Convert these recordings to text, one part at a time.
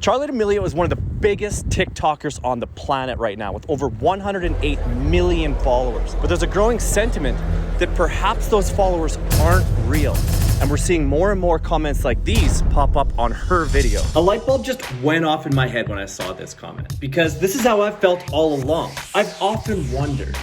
Charli D'Amelio is one of the biggest TikTokers on the planet right now with over 108 million followers. But there's a growing sentiment that perhaps those followers aren't real. And we're seeing more and more comments like these pop up on her video. A light bulb just went off in my head when I saw this comment, because this is how I've felt all along. I've often wondered,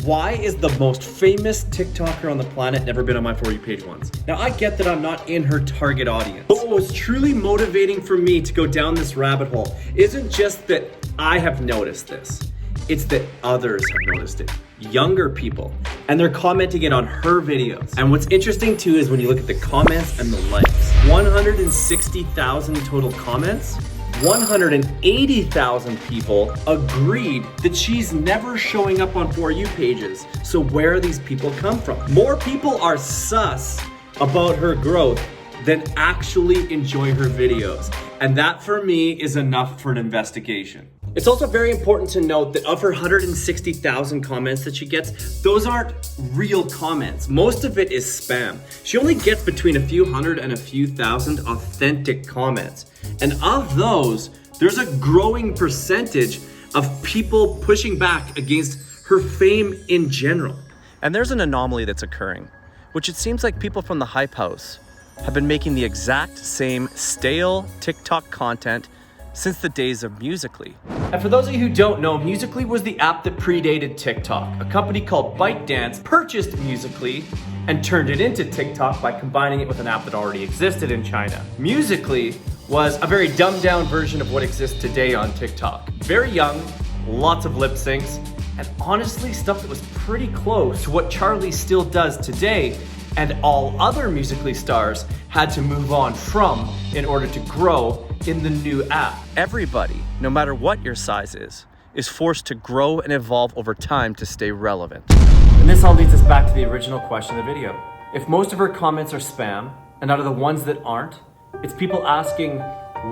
why is the most famous TikToker on the planet never been on my For You page once? Now, I get that I'm not in her target audience, but what was truly motivating for me to go down this rabbit hole isn't just that I have noticed this, it's that others have noticed it. Younger people, and they're commenting it on her videos. And what's interesting too is when you look at the comments and the likes, 160,000 total comments, 180,000 people agreed that she's never showing up on For You pages. So where are these people come from? More people are sus about her growth than actually enjoy her videos. And that for me is enough for an investigation. It's also very important to note that of her 160,000 comments that she gets, those aren't real comments. Most of it is spam. She only gets between a few hundred and a few thousand authentic comments. And of those, there's a growing percentage of people pushing back against her fame in general. And there's an anomaly that's occurring, which it seems like people from the Hype House have been making the exact same stale TikTok content since the days of Musical.ly. And for those of you who don't know, Musical.ly was the app that predated TikTok. A company called ByteDance purchased Musical.ly and turned it into TikTok by combining it with an app that already existed in China. Musical.ly was a very dumbed down version of what exists today on TikTok. Very young, lots of lip syncs, and honestly stuff that was pretty close to what Charli still does today, and all other Musical.ly stars had to move on from in order to grow in the new app. Everybody, no matter what your size is forced to grow and evolve over time to stay relevant. And this all leads us back to the original question of the video. If most of her comments are spam, and out of the ones that aren't, it's people asking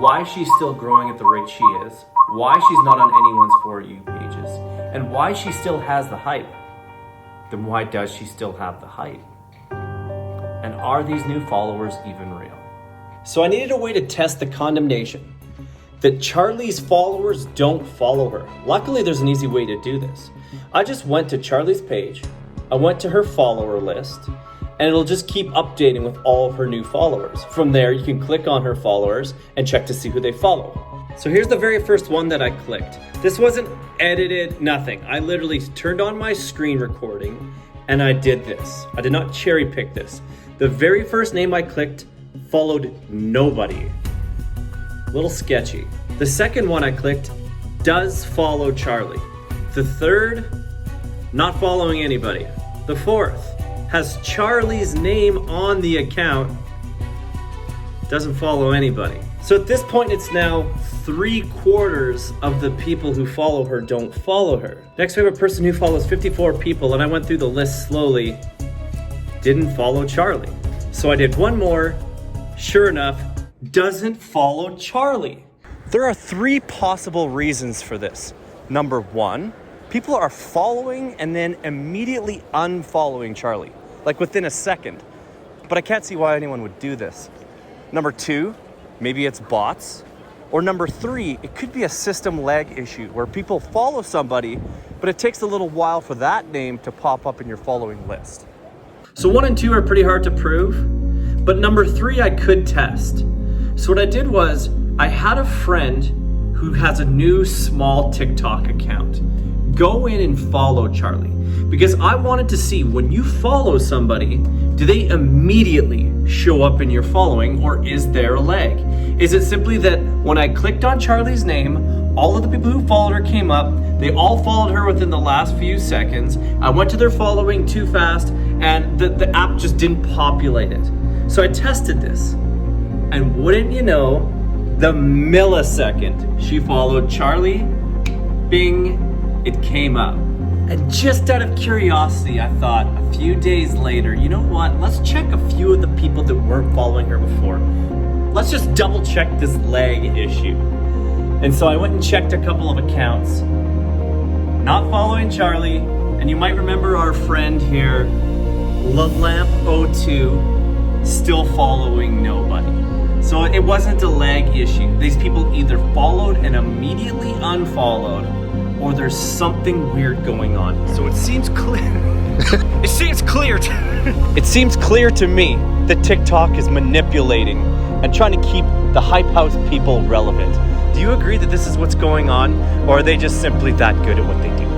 why she's still growing at the rate she is, why she's not on anyone's For You pages, and why she still has the hype. Then why does she still have the hype? And are these new followers even real? So I needed a way to test the condemnation that Charli's followers don't follow her. Luckily, there's an easy way to do this. I just went to Charli's page, I went to her follower list, and it'll just keep updating with all of her new followers. From there, you can click on her followers and check to see who they follow. So here's the very first one that I clicked. This wasn't edited, nothing. I literally turned on my screen recording and I did this. I did not cherry pick this. The very first name I clicked followed nobody. A little sketchy. The second one I clicked does follow Charli. The third, not following anybody. The fourth has Charli's name on the account, doesn't follow anybody. So at this point, it's now 3/4 of the people who follow her don't follow her. Next, we have a person who follows 54 people, and I went through the list slowly, didn't follow Charli. So I did one more, sure enough, doesn't follow Charli. There are 3 possible reasons for this. Number 1, people are following and then immediately unfollowing Charli, like within a second. But I can't see why anyone would do this. Number 2, maybe it's bots. Or number 3, it could be a system lag issue where people follow somebody, but it takes a little while for that name to pop up in your following list. So 1 and 2 are pretty hard to prove, but number 3 I could test. So what I did was, I had a friend who has a new small TikTok account go in and follow Charli, because I wanted to see, when you follow somebody, do they immediately show up in your following, or is there a lag? Is it simply that when I clicked on Charli's name, all of the people who followed her came up, they all followed her within the last few seconds, I went to their following too fast, and the app just didn't populate it. So I tested this, and wouldn't you know, the millisecond she followed Charli, bing, it came up. And just out of curiosity, I thought a few days later, you know what? Let's check a few of the people that weren't following her before. Let's just double check this lag issue. And so I went and checked a couple of accounts, not following Charli. And you might remember our friend here, LaLamp02, still following nobody. So it wasn't a lag issue. These people either followed and immediately unfollowed, or there's something weird going on. So it seems clear. It seems clear to me that TikTok is manipulating and trying to keep the hype house people relevant. Do you agree that this is what's going on, or are they just simply that good at what they do?